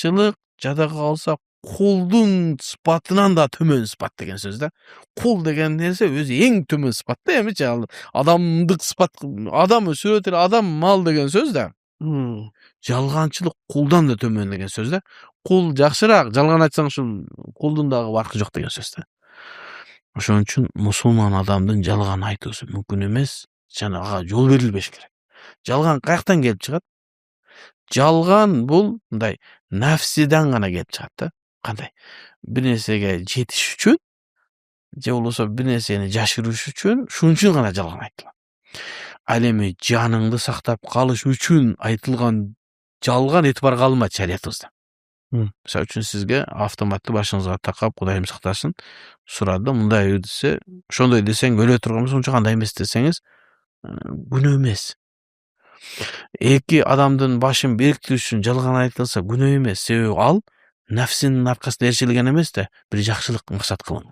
жалганчылык жада калса кулдун сыпатынан да төмөн сыпат деген сөз да. Кул деген нерсе өзү эң төмөн сыпат да, эмичи ал адамдык сыпат, адам сүрөт эле адам мал деген сөз да. Жалганчылык кулдан да төмөн деген сөз да. Кул жакшыраак, жалган айтсаң ушул кулдун дагы баркы жок деген сөз да. Ошон үчүн мусулман адамдын жалган айтуусу мүмкүн эмес, жана ага жол берилбеш керек. Жалган каяктан келип чыгат? Жалган бул мындай нафсиден гана келип чыгат да. Кандай? Бир нерсеге жетиш үчүн же болбосо бир нерсени жашырыш үчүн, шуның үчүн гана жалган айтылат. Ал эми жаныңды сактап калыш үчүн айтылган жалган этибар калмайт шариятыбызда. Мисалы үчүн сизге автоматтуу башыңызга такап Кудайым сактасын сурады, мындай десе, ошондой десең өлө турганбыз, унча кандай эмес десеңиз, күнөө эмес. Эки адамдын башын бириктириш үчүн жалган айтылса күнөө эмес, себеби ал нафсинин аркасында ээрчилген эмес да, бир жакшылык максат кылынган.